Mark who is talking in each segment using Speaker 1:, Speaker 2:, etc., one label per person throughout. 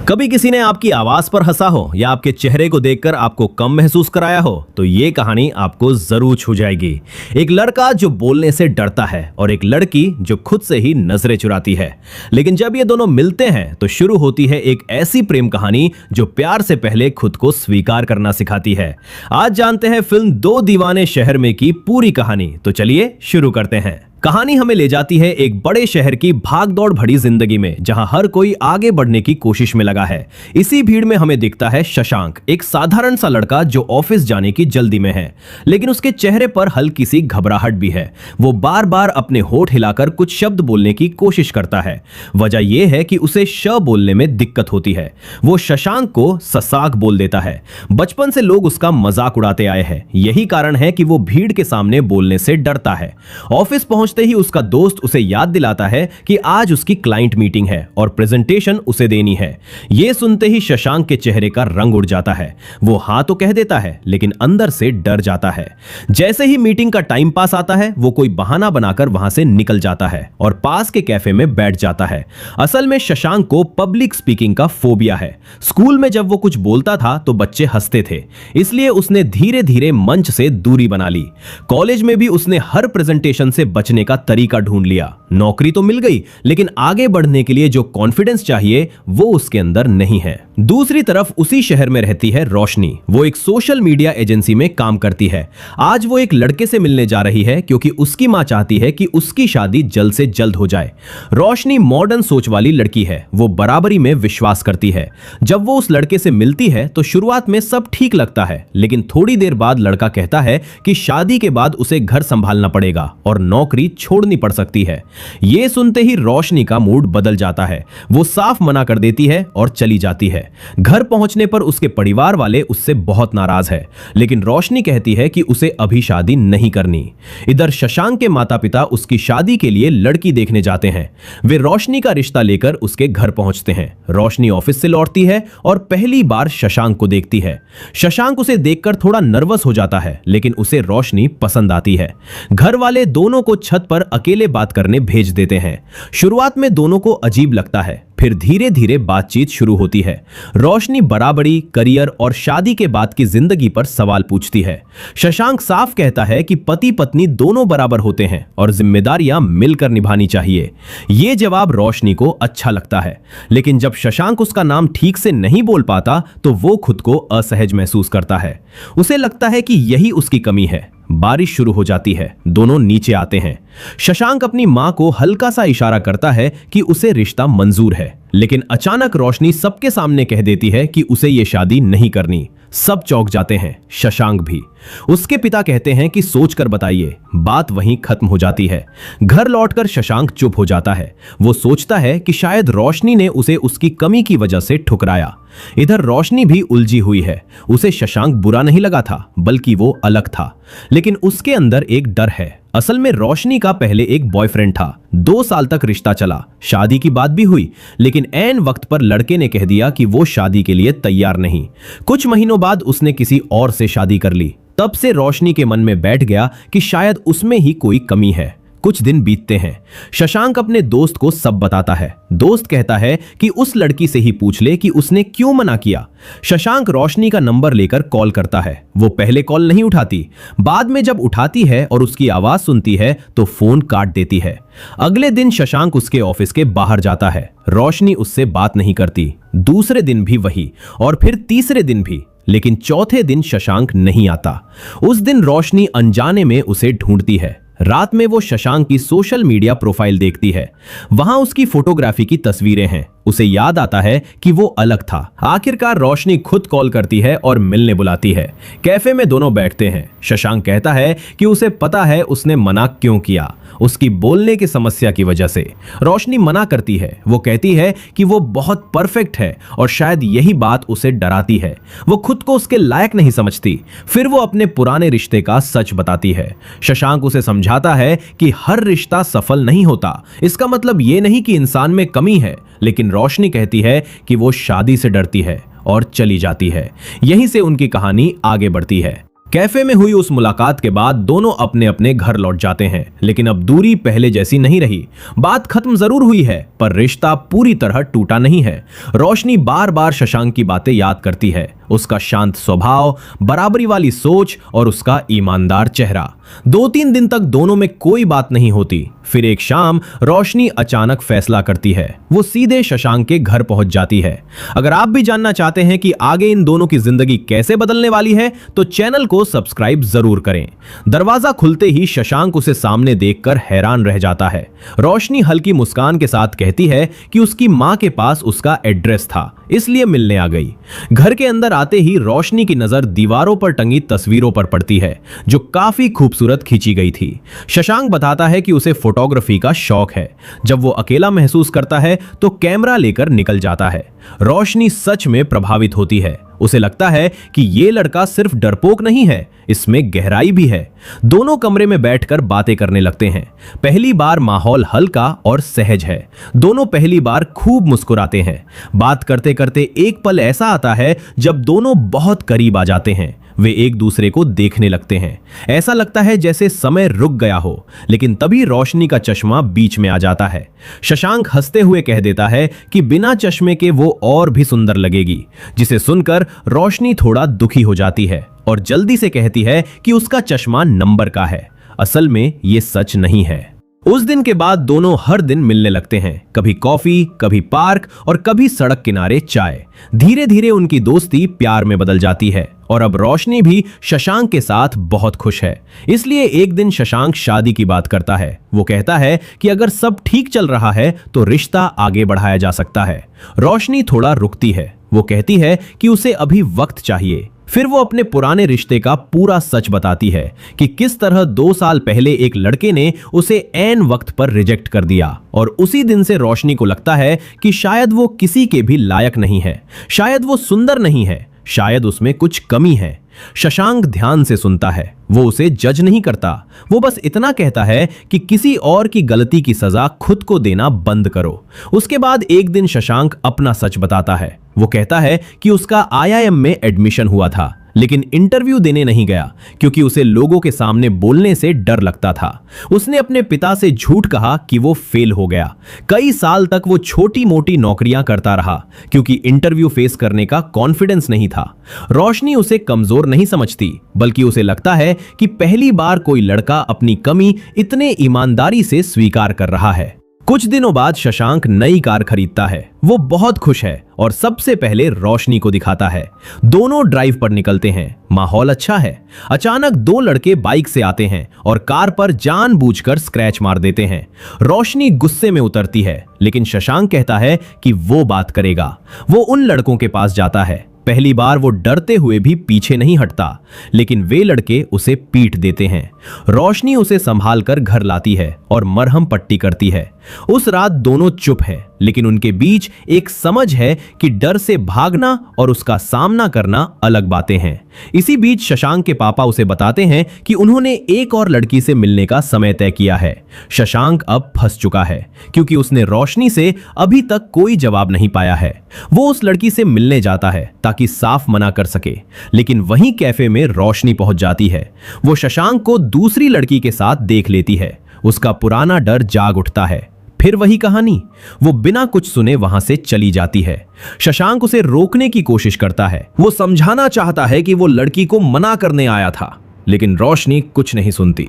Speaker 1: कभी किसी ने आपकी आवाज पर हंसा हो या आपके चेहरे को देखकर आपको कम महसूस कराया हो तो ये कहानी आपको जरूर छू जाएगी। एक लड़का जो बोलने से डरता है और एक लड़की जो खुद से ही नजरें चुराती है, लेकिन जब ये दोनों मिलते हैं तो शुरू होती है एक ऐसी प्रेम कहानी जो प्यार से पहले खुद को स्वीकार करना सिखाती है। आज जानते हैं फिल्म दो दीवाने शहर में की पूरी कहानी। तो चलिए शुरू करते हैं। कहानी हमें ले जाती है एक बड़े शहर की भागदौड़ भरी जिंदगी में, जहां हर कोई आगे बढ़ने की कोशिश में लगा है। इसी भीड़ में हमें दिखता है शशांक, एक साधारण सा लड़का जो ऑफिस जाने की जल्दी में है, लेकिन उसके चेहरे पर हल्की सी घबराहट भी है। वो बार बार अपने होठ हिलाकर कुछ शब्द बोलने की कोशिश करता है। वजह यह है कि उसे श बोलने में दिक्कत होती है। वो शशांक को ससाक बोल देता है। बचपन से लोग उसका मजाक उड़ाते आए हैं। यही कारण है कि वो भीड़ के सामने बोलने से डरता है। ऑफिस पहुंचते ही उसका दोस्त उसे याद दिलाता है कि आज उसकी क्लाइंट मीटिंग है और प्रेजेंटेशन उसे देनी है। यह सुनते ही शशांक के चेहरे का रंग उड़ जाता है। वो हाँ तो कह देता है, लेकिन अंदर से डर जाता है। जैसे ही मीटिंग का टाइम पास आता है, वो कोई बहाना बनाकर वहां से निकल जाता है और पास के कैफे में बैठ जाता है। असल में शशांक को पब्लिक स्पीकिंग का फोबिया है। स्कूल में जब वो कुछ बोलता था तो बच्चे हंसते थे, इसलिए उसने धीरे धीरे मंच से दूरी बना ली। कॉलेज में भी उसने हर प्रेजेंटेशन से बचने का तरीका ढूंढ लिया। नौकरी तो मिल गई, लेकिन आगे बढ़ने के लिए जो कॉन्फिडेंस चाहिए वो उसके अंदर नहीं है। दूसरी तरफ उसी शहर में रहती है रोशनी। वो एक सोशल मीडिया एजेंसी में काम करती है। आज वो एक लड़के से मिलने जा रही है क्योंकि उसकी मां चाहती है कि उसकी शादी जल्द से जल्द हो जाए। रोशनी मॉडर्न सोच वाली लड़की है। वो बराबरी में विश्वास करती है। जब वो उस लड़के से मिलती है तो शुरुआत में सब ठीक लगता है, लेकिन थोड़ी देर बाद लड़का कहता है कि शादी के बाद उसे घर संभालना पड़ेगा और नौकरी छोड़नी पड़ सकती है। यह सुनते ही रोशनी का मूड बदल जाता है। वो साफ मना कर देती है और चली जाती है। घर पहुंचने पर उसके परिवार वाले उससे बहुत नाराज है, लेकिन रोशनी कहती है कि उसे अभी शादी नहीं करनी। इधर शशांक के माता पिता उसकी शादी के लिए लड़की देखने जाते हैं। वे रोशनी का रिश्ता लेकर उसके घर पहुंचते हैं। रोशनी ऑफिस से लौटती है और पहली बार शशांक को देखती है। शशांक उसे देखकर थोड़ा नर्वस हो जाता है, लेकिन उसे रोशनी पसंद आती है। घर वाले दोनों को छत पर अकेले बात करने भेज देते हैं। शुरुआत में दोनों को अजीब लगता है, फिर धीरे धीरे बातचीत शुरू होती है। रोशनी बराबरी, करियर और शादी के बाद की जिंदगी पर सवाल पूछती है। शशांक साफ कहता है कि पति पत्नी दोनों बराबर होते हैं और जिम्मेदारियां मिलकर निभानी चाहिए। यह जवाब रोशनी को अच्छा लगता है, लेकिन जब शशांक उसका नाम ठीक से नहीं बोल पाता तो वो खुद को असहज महसूस करता है। उसे लगता है कि यही उसकी कमी है। बारिश शुरू हो जाती है। दोनों नीचे आते हैं। शशांक अपनी मां को हल्का सा इशारा करता है कि उसे रिश्ता मंजूर है, लेकिन अचानक रोशनी सबके सामने कह देती है कि उसे यह शादी नहीं करनी। सब चौंक जाते हैं, शशांक भी। उसके पिता कहते हैं कि सोचकर बताइए। बात वहीं खत्म हो जाती है। घर लौटकर शशांक चुप हो जाता है। वो सोचता है कि शायद रोशनी ने उसे उसकी कमी की वजह से ठुकराया। इधर रोशनी भी उलझी हुई है। उसे शशांक बुरा नहीं लगा था, बल्कि वो अलग था, लेकिन उसके अंदर एक डर है। असल में रोशनी का पहले एक बॉयफ्रेंड था। 2 साल तक रिश्ता चला, शादी की बात भी हुई, लेकिन ऐन वक्त पर लड़के ने कह दिया कि वो शादी के लिए तैयार नहीं। कुछ महीनों बाद उसने किसी और से शादी कर ली। तब से रोशनी के मन में बैठ गया कि शायद उसमें ही कोई कमी है। कुछ दिन बीतते हैं। शशांक अपने दोस्त को सब बताता है। दोस्त कहता है कि उस लड़की से ही पूछ ले कि उसने क्यों मना किया। शशांक रोशनी का नंबर लेकर कॉल करता है। वो पहले कॉल नहीं उठाती, बाद में जब उठाती है और उसकी आवाज सुनती है तो फोन काट देती है। अगले दिन शशांक उसके ऑफिस के बाहर जाता है। रोशनी उससे बात नहीं करती। दूसरे दिन भी वही, और फिर तीसरे दिन भी, लेकिन चौथे दिन शशांक नहीं आता। उस दिन रोशनी अनजाने में उसे ढूंढती है। रात में वो शशांक की सोशल मीडिया प्रोफाइल देखती है। वहां उसकी फोटोग्राफी की तस्वीरें हैं। उसे याद आता है कि वो अलग था। आखिरकार रोशनी खुद कॉल करती है और मिलने बुलाती है। कैफे में दोनों बैठते हैं। शशांक कहता है कि उसे पता है उसने मना क्यों किया, उसकी बोलने की समस्या की वजह से। रोशनी मना करती है। वो कहती है कि वो बहुत परफेक्ट है और शायद यही बात उसे डराती है। वो खुद को उसके लायक नहीं समझती। फिर वो अपने पुराने रिश्ते का सच बताती है। शशांक उसे समझाता है कि हर रिश्ता सफल नहीं होता। इसका मतलब ये नहीं कि इंसान में कमी है, लेकिन रोशनी कहती है कि वो शादी से डरती है और चली जाती है। यहीं से उनकी कहानी आगे बढ़ती है। कैफे में हुई उस मुलाकात के बाद दोनों अपने अपने घर लौट जाते हैं, लेकिन अब दूरी पहले जैसी नहीं रही। बात खत्म जरूर हुई है, पर रिश्ता पूरी तरह टूटा नहीं है। रोशनी बार बार शशांक की बातें याद करती है, उसका शांत स्वभाव, बराबरी वाली सोच और उसका ईमानदार चेहरा। 2-3 दिन तक दोनों में कोई बात नहीं होती। फिर एक शाम रोशनी अचानक फैसला करती है, वो सीधे शशांक के घर पहुंच जाती है। अगर आप भी जानना चाहते हैं कि आगे इन दोनों की जिंदगी कैसे बदलने वाली है, तो चैनल को सब्सक्राइब जरूर करें। दरवाजा खुलते ही शशांक उसे सामने देखकर हैरान रह जाता है। रोशनी हल्की मुस्कान के साथ कहती है कि उसकी मां के पास उसका एड्रेस था, इसलिए मिलने आ गई। घर के अंदर आते ही रोशनी की नजर दीवारों पर टंगी तस्वीरों पर पड़ती है, जो काफी खूबसूरत खींची गई थी। शशांक बताता है कि उसे फोटोग्राफी का शौक है। जब वो अकेला महसूस करता है तो कैमरा लेकर निकल जाता है। रोशनी सच में प्रभावित होती है। उसे लगता है कि ये लड़का सिर्फ डरपोक नहीं है, इसमें गहराई भी है। दोनों कमरे में बैठकर बातें करने लगते हैं। पहली बार माहौल हल्का और सहज है। दोनों पहली बार खूब मुस्कुराते हैं। बात करते करते एक पल ऐसा आता है जब दोनों बहुत करीब आ जाते हैं। वे एक दूसरे को देखने लगते हैं। ऐसा लगता है जैसे समय रुक गया हो, लेकिन तभी रोशनी का चश्मा बीच में आ जाता है। शशांक हंसते हुए कह देता है कि बिना चश्मे के वो और भी सुंदर लगेगी, जिसे सुनकर रोशनी थोड़ा दुखी हो जाती है और जल्दी से कहती है कि उसका चश्मा नंबर का है। असल में ये सच नहीं है। उस दिन के बाद दोनों हर दिन मिलने लगते हैं, कभी कॉफी, कभी पार्क और कभी सड़क किनारे चाय। धीरे धीरे उनकी दोस्ती प्यार में बदल जाती है और अब रोशनी भी शशांक के साथ बहुत खुश है। इसलिए एक दिन शशांक शादी की बात करता है। वो कहता है कि अगर सब ठीक चल रहा है तो रिश्ता आगे बढ़ाया जा सकता है। रोशनी थोड़ा रुकती है। वो कहती है कि उसे अभी वक्त चाहिए। फिर वो अपने पुराने रिश्ते का पूरा सच बताती है कि किस तरह 2 साल पहले एक लड़के ने उसे ऐन वक्त पर रिजेक्ट कर दिया, और उसी दिन से रोशनी को लगता है कि शायद वो किसी के भी लायक नहीं है, शायद वो सुंदर नहीं है, शायद उसमें कुछ कमी है। शशांक ध्यान से सुनता है। वो उसे जज नहीं करता, वो बस इतना कहता है कि किसी और की गलती की सजा खुद को देना बंद करो। उसके बाद एक दिन शशांक अपना सच बताता है। वो कहता है कि उसका IIM में एडमिशन हुआ था, लेकिन इंटरव्यू देने नहीं गया क्योंकि उसे लोगों के सामने बोलने से डर लगता था। उसने अपने पिता से झूठ कहा कि वो फेल हो गया। कई साल तक वो छोटी मोटी नौकरियां करता रहा क्योंकि इंटरव्यू फेस करने का कॉन्फिडेंस नहीं था। रोशनी उसे कमजोर नहीं समझती, बल्कि उसे लगता है कि पहली बार कोई लड़का अपनी कमी इतने ईमानदारी से स्वीकार कर रहा है। कुछ दिनों बाद शशांक नई कार खरीदता है। वो बहुत खुश है और सबसे पहले रोशनी को दिखाता है। दोनों ड्राइव पर निकलते हैं। माहौल अच्छा है। अचानक 2 लड़के बाइक से आते हैं और कार पर जानबूझकर स्क्रैच मार देते हैं। रोशनी गुस्से में उतरती है, लेकिन शशांक कहता है कि वो बात करेगा। वो उन लड़कों के पास जाता है। पहली बार वो डरते हुए भी पीछे नहीं हटता, लेकिन वे लड़के उसे पीट देते हैं। रोशनी उसे संभाल कर घर लाती है और मरहम पट्टी करती है। उस रात दोनों चुप हैं, लेकिन उनके बीच एक समझ है कि डर से भागना और उसका सामना करना अलग बातें हैं। इसी बीच शशांक के पापा उसे बताते हैं कि उन्होंने एक और लड़की से मिलने का समय तय किया है। शशांक अब फंस चुका है क्योंकि उसने रोशनी से अभी तक कोई जवाब नहीं पाया है। वो उस लड़की से मिलने जाता है ताकि साफ मना कर सके, लेकिन वहीं कैफे में रोशनी पहुंच जाती है। वो शशांक को दूसरी लड़की के साथ देख लेती है। उसका पुराना डर जाग उठता है। फिर वही कहानी। वो बिना कुछ सुने वहां से चली जाती है। शशांक उसे रोकने की कोशिश करता है। वो समझाना चाहता है कि वो लड़की को मना करने आया था, लेकिन रोशनी कुछ नहीं सुनती।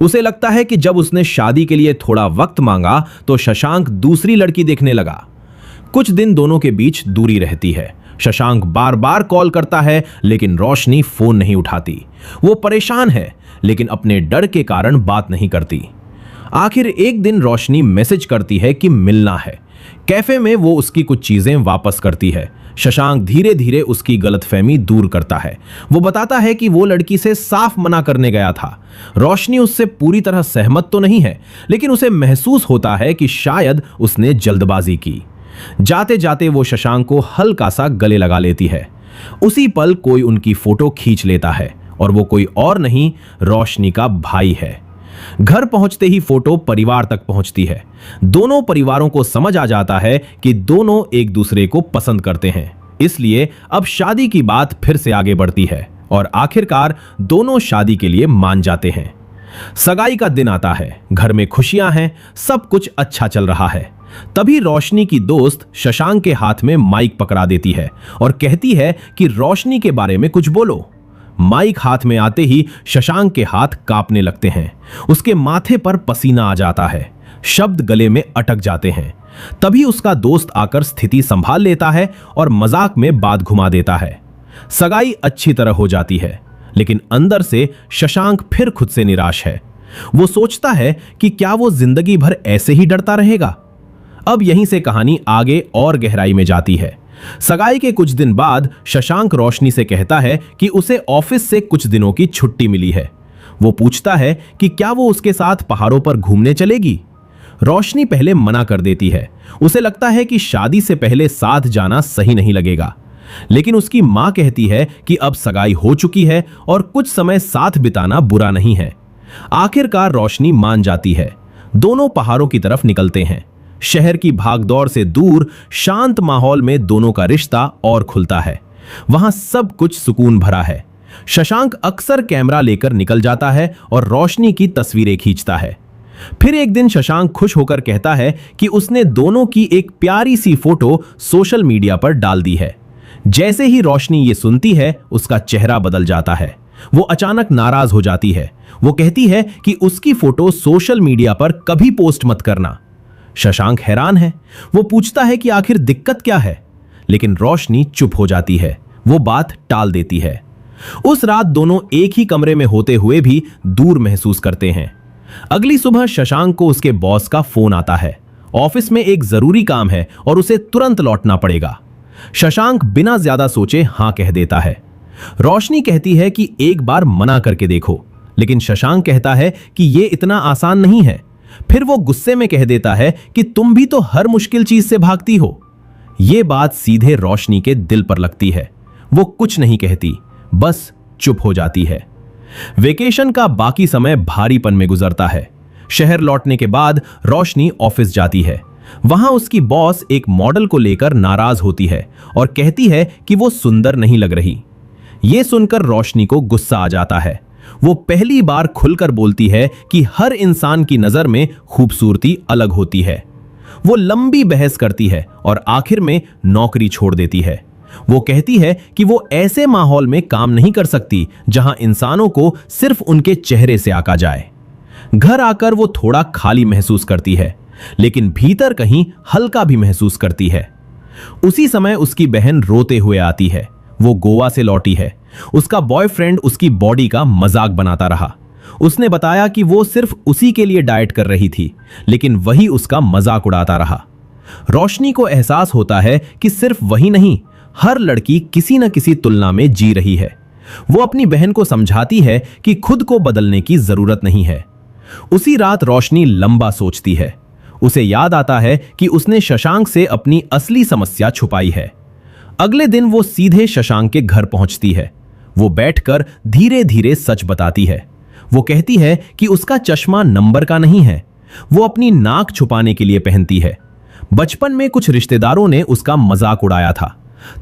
Speaker 1: उसे लगता है कि जब उसने शादी के लिए थोड़ा वक्त मांगा तो शशांक दूसरी लड़की देखने लगा। कुछ दिन दोनों के बीच दूरी रहती है। शशांक बार बार कॉल करता है, लेकिन रोशनी फोन नहीं उठाती। वो परेशान है, लेकिन अपने डर के कारण बात नहीं करती। आखिर एक दिन रोशनी मैसेज करती है कि मिलना है। कैफे में वो उसकी कुछ चीजें वापस करती है। शशांक धीरे धीरे उसकी गलतफहमी दूर करता है। वो बताता है कि वो लड़की से साफ मना करने गया था। रोशनी उससे पूरी तरह सहमत तो नहीं है, लेकिन उसे महसूस होता है कि शायद उसने जल्दबाजी की। जाते जाते वो शशांक को हल्का सा गले लगा लेती है। उसी पल कोई उनकी फोटो खींच लेता है और वो कोई और नहीं, रोशनी का भाई है। घर पहुंचते ही फोटो परिवार तक पहुंचती है। दोनों परिवारों को समझ आ जाता है कि दोनों एक दूसरे को पसंद करते हैं, इसलिए अब शादी की बात फिर से आगे बढ़ती है। और आखिरकार दोनों शादी के लिए मान जाते हैं। सगाई का दिन आता है, घर में खुशियां हैं, सब कुछ अच्छा चल रहा है। तभी रोशनी की दोस्त शशांक के हाथ में माइक पकड़ा देती है और कहती है कि रोशनी के बारे में कुछ बोलो। माइक हाथ में आते ही शशांक के हाथ कांपने लगते हैं, उसके माथे पर पसीना आ जाता है, शब्द गले में अटक जाते हैं। तभी उसका दोस्त आकर स्थिति संभाल लेता है और मजाक में बात घुमा देता है। सगाई अच्छी तरह हो जाती है, लेकिन अंदर से शशांक फिर खुद से निराश है। वो सोचता है कि क्या वो जिंदगी भर ऐसे ही डरता रहेगा। अब यहीं से कहानी आगे और गहराई में जाती है। सगाई के कुछ दिन बाद शशांक रोशनी से कहता है कि उसे ऑफिस से कुछ दिनों की छुट्टी मिली है। वो पूछता है कि क्या वो उसके साथ पहाड़ों पर घूमने चलेगी। रोशनी पहले मना कर देती है, उसे लगता है कि शादी से पहले साथ जाना सही नहीं लगेगा। लेकिन उसकी मां कहती है कि अब सगाई हो चुकी है और कुछ समय साथ बिताना बुरा नहीं है। आखिरकार रोशनी मान जाती है। दोनों पहाड़ों की तरफ निकलते हैं। शहर की भागदौड़ से दूर शांत माहौल में दोनों का रिश्ता और खुलता है। वहां सब कुछ सुकून भरा है। शशांक अक्सर कैमरा लेकर निकल जाता है और रोशनी की तस्वीरें खींचता है। फिर एक दिन शशांक खुश होकर कहता है कि उसने दोनों की एक प्यारी सी फोटो सोशल मीडिया पर डाल दी है। जैसे ही रोशनी ये सुनती है, उसका चेहरा बदल जाता है। वो अचानक नाराज हो जाती है। वो कहती है कि उसकी फोटो सोशल मीडिया पर कभी पोस्ट मत करना। शशांक हैरान है। वो पूछता है कि आखिर दिक्कत क्या है, लेकिन रोशनी चुप हो जाती है। वो बात टाल देती है। उस रात दोनों एक ही कमरे में होते हुए भी दूर महसूस करते हैं। अगली सुबह शशांक को उसके बॉस का फोन आता है। ऑफिस में एक जरूरी काम है और उसे तुरंत लौटना पड़ेगा। शशांक बिना ज्यादा सोचे हां कह देता है। रोशनी कहती है कि एक बार मना करके देखो, लेकिन शशांक कहता है कि यह इतना आसान नहीं है। फिर वो गुस्से में कह देता है कि तुम भी तो हर मुश्किल चीज से भागती हो। यह बात सीधे रोशनी के दिल पर लगती है। वो कुछ नहीं कहती, बस चुप हो जाती है। वेकेशन का बाकी समय भारीपन में गुजरता है। शहर लौटने के बाद रोशनी ऑफिस जाती है। वहां उसकी बॉस एक मॉडल को लेकर नाराज होती है और कहती है कि वो सुंदर नहीं लग रही। यह सुनकर रोशनी को गुस्सा आ जाता है। वो पहली बार खुलकर बोलती है कि हर इंसान की नजर में खूबसूरती अलग होती है। वो लंबी बहस करती है और आखिर में नौकरी छोड़ देती है। वो कहती है कि वो ऐसे माहौल में काम नहीं कर सकती जहां इंसानों को सिर्फ उनके चेहरे से आंका जाए। घर आकर वो थोड़ा खाली महसूस करती है, लेकिन भीतर कहीं हल्का भी महसूस करती है। उसी समय उसकी बहन रोते हुए आती है। वो गोवा से लौटी है। उसका बॉयफ्रेंड उसकी बॉडी का मजाक बनाता रहा। उसने बताया कि वो सिर्फ उसी के लिए डाइट कर रही थी, लेकिन वही उसका मजाक उड़ाता रहा। रोशनी को एहसास होता है कि सिर्फ वही नहीं, हर लड़की किसी न किसी तुलना में जी रही है। वो अपनी बहन को समझाती है कि खुद को बदलने की जरूरत नहीं है। उसी रात रोशनी लंबा सोचती है। उसे याद आता है कि उसने शशांक से अपनी असली समस्या छुपाई है। अगले दिन वो सीधे शशांक के घर पहुंचती है। वो बैठकर धीरे धीरे सच बताती है। वो कहती है कि उसका चश्मा नंबर का नहीं है, वो अपनी नाक छुपाने के लिए पहनती है। बचपन में कुछ रिश्तेदारों ने उसका मजाक उड़ाया था।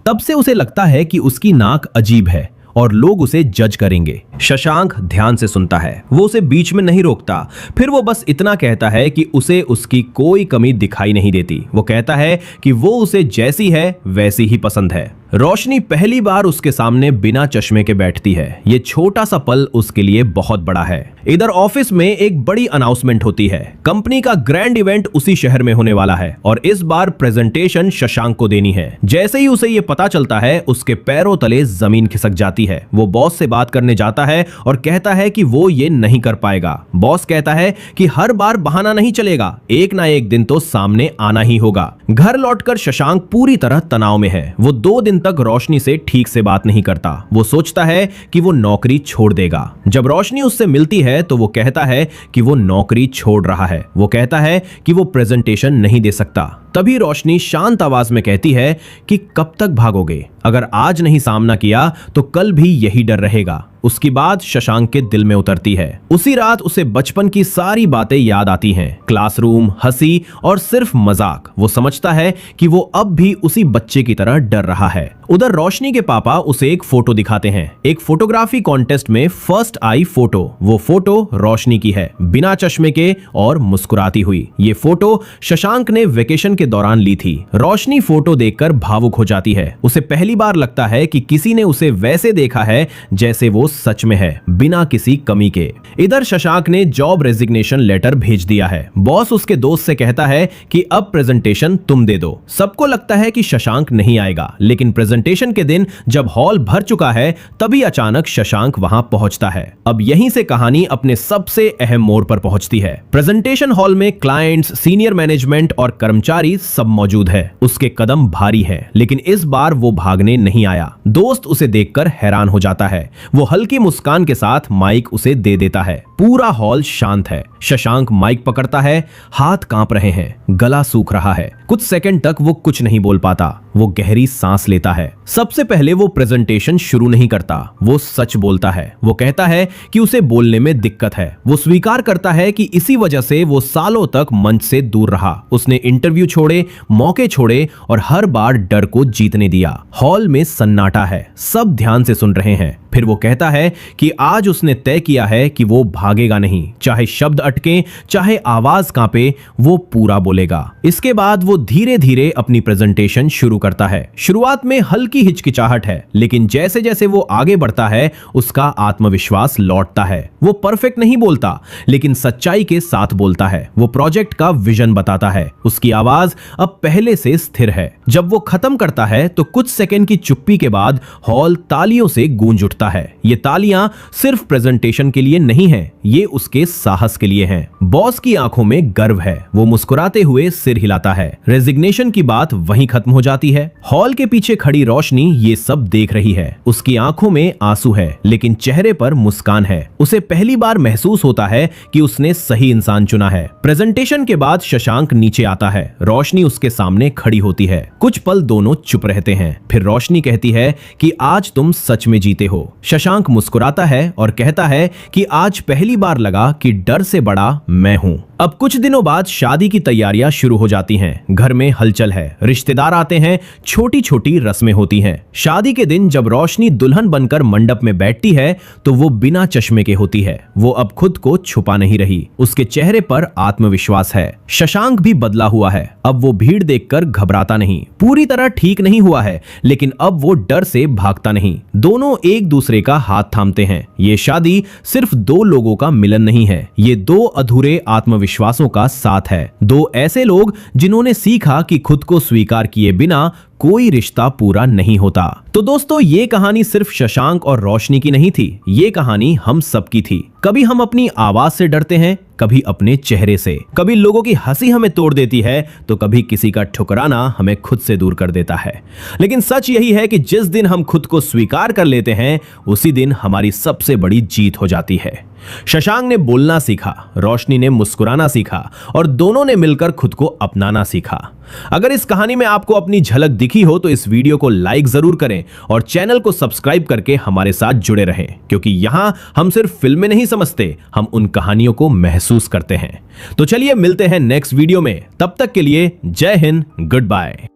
Speaker 1: तब से उसे लगता है कि उसकी नाक अजीब है और लोग उसे जज करेंगे। शशांक ध्यान से सुनता है। वो उसे बीच में नहीं रोकता। फिर वो बस इतना कहता है कि उसे उसकी कोई कमी दिखाई नहीं देती। वो कहता है कि वो उसे जैसी है वैसी ही पसंद है। रोशनी पहली बार उसके सामने बिना चश्मे के बैठती है। ये छोटा सा पल उसके लिए बहुत बड़ा है। इधर ऑफिस में एक बड़ी अनाउंसमेंट होती है। कंपनी का ग्रैंड इवेंट उसी शहर में होने वाला है और इस बार प्रेजेंटेशन शशांक को देनी है। जैसे ही उसे ये पता चलता है, उसके पैरों तले जमीन खिसक जाती है। वो बॉस से बात करने जाता है और कहता है कि वो ये नहीं कर पाएगा। बॉस कहता है कि हर बार बहाना नहीं चलेगा, एक ना एक दिन तो सामने आना ही होगा। घर लौटकर शशांक पूरी तरह तनाव में है। वो 2 दिन तक रोशनी से ठीक से बात नहीं करता। वो सोचता है कि वो नौकरी छोड़ देगा। जब रोशनी उससे मिलती है तो वो कहता है कि वो नौकरी छोड़ रहा है। वो कहता है कि वो प्रेजेंटेशन नहीं दे सकता। तभी रोशनी शांत आवाज में कहती है कि कब तक भागोगे? अगर आज नहीं सामना किया तो कल भी यही डर रहेगा। उसकी बात शशांक के दिल में उतरती है। उसी रात उसे बचपन की सारी बातें याद आती हैं, क्लासरूम, हंसी और सिर्फ मजाक। वो समझता है कि वो अब भी उसी बच्चे की तरह डर रहा है। उधर रोशनी के पापा उसे एक फोटो दिखाते हैं, एक फोटोग्राफी कॉन्टेस्ट में फर्स्ट आई फोटो। वो फोटो रोशनी की है, बिना चश्मे के और मुस्कुराती हुई। ये फोटो शशांक ने वेकेशन के दौरान ली थी। रोशनी फोटो देखकर भावुक हो जाती है। उसे पहली बार लगता है कि किसी ने उसे वैसे देखा है जैसे वो सच में है, बिना किसी कमी के। इधर शशांक ने जॉब रेजिग्नेशन लेटर भेज दिया है। बॉस उसके दोस्त से कहता है कि अब प्रेजेंटेशन तुम दे दो। सबको लगता है कि शशांक नहीं आएगा, लेकिन प्रेजेंटेशन के दिन जब हॉल भर चुका है तभी अचानक शशांक वहां पहुंचता है। अब यहीं से कहानी अपने सबसे अहम मोड़ पर पहुंचती है। प्रेजेंटेशन हॉल में क्लाइंट्स, सीनियर मैनेजमेंट और कर्मचारी सब मौजूद है। उसके कदम भारी है, लेकिन इस बार वो भागने नहीं आया। दोस्त उसे देखकर हैरान हो जाता है। वो हल्की मुस्कान के साथ माइक उसे दे देता है। पूरा हॉल शांत है। शशांक माइक पकड़ता है, हाथ कांप रहे हैं, गला सूख रहा है। कुछ सेकंड तक वो कुछ नहीं बोल पाता। वो गहरी सांस लेता है। सबसे पहले वो प्रेजेंटेशन शुरू नहीं करता, वो सच बोलता है। वो कहता है कि उसे बोलने में दिक्कत है। वो स्वीकार करता है कि इसी वजह से वो सालों तक मंच से दूर रहा। उसने इंटरव्यू छोड़े, मौके छोड़े और हर बार डर को जीतने दिया। हॉल में सन्नाटा है, सब ध्यान से सुन रहे हैं। फिर वो कहता है कि आज उसने तय किया है कि वो भागेगा नहीं, चाहे शब्द अटके, चाहे आवाज कांपे, वो पूरा बोलेगा। इसके बाद वो धीरे धीरे अपनी प्रेजेंटेशन शुरू करता है। शुरुआत में हल्की हिचकिचाहट है, लेकिन जैसे जैसे वो आगे बढ़ता है उसका आत्मविश्वास लौटता है। वो परफेक्ट नहीं बोलता, लेकिन सच्चाई के साथ बोलता है। वो प्रोजेक्ट का विजन बताता है। उसकी आवाज अब पहले से स्थिर है। जब वो खत्म करता है तो कुछ सेकंड की चुप्पी के बाद हॉल तालियों से गूंज उठता है। ये तालियां सिर्फ प्रेजेंटेशन के लिए नहीं है, ये उसके साहस के लिए हैं। बॉस की आंखों में गर्व है। वो मुस्कुराते हुए सिर हिलाता है। रेजिग्नेशन की बात वहीं खत्म हो जाती है। हॉल के पीछे खड़ी रोशनी ये सब देख रही है। उसकी आंखों में आंसू है, लेकिन चेहरे पर मुस्कान है। उसे पहली बार महसूस होता है कि उसने सही इंसान चुना है। प्रेजेंटेशन के बाद शशांक नीचे आता है। रोशनी उसके सामने खड़ी होती है। कुछ पल दोनों चुप रहते हैं। फिर रोशनी कहती है कि आज तुम सच में जीते हो। शशांक मुस्कुराता है और कहता है कि आज पहली बार लगा कि डर से बड़ा मैं हूं। अब कुछ दिनों बाद शादी की तैयारियां शुरू हो जाती हैं। घर में हलचल है, रिश्तेदार आते हैं, छोटी छोटी रस्में होती हैं। शादी के दिन जब रोशनी दुल्हन बनकर मंडप में बैठती है तो वो बिना चश्मे के होती है। वो अब खुद को छुपा नहीं रही। उसके चेहरे पर आत्मविश्वास है। शशांक भी बदला हुआ है। अब वो भीड़ देखकर घबराता नहीं। पूरी तरह ठीक नहीं हुआ है, लेकिन अब वो डर से भागता नहीं। दोनों एक दूसरे का हाथ थामते हैं। ये शादी सिर्फ दो लोगों का मिलन नहीं है, ये दो अधूरे आत्मविश्वासों का साथ है। दो ऐसे लोग जिन्होंने सीखा कि खुद को स्वीकार किए बिना कोई रिश्ता पूरा नहीं होता। तो दोस्तों, ये कहानी सिर्फ शशांक और रोशनी की नहीं थी, ये कहानी हम सबकी थी। कभी हम अपनी आवाज से डरते हैं, कभी अपने चेहरे से। कभी लोगों की हंसी हमें तोड़ देती है, तो कभी किसी का ठुकराना हमें खुद से दूर कर देता है। लेकिन सच यही है कि जिस दिन हम खुद को स्वीकार कर लेते हैं, उसी दिन हमारी सबसे बड़ी जीत हो जाती है। शशांक ने बोलना सीखा, रोशनी ने मुस्कुराना सीखा और दोनों ने मिलकर खुद को अपनाना सीखा। अगर इस कहानी में आपको अपनी झलक दिखी हो तो इस वीडियो को लाइक जरूर करें और चैनल को सब्सक्राइब करके हमारे साथ जुड़े रहें, क्योंकि यहां हम सिर्फ फिल्में नहीं समझते, हम उन कहानियों को महसूस करते हैं। तो चलिए मिलते हैं नेक्स्ट वीडियो में। तब तक के लिए जय हिंद, गुड बाय।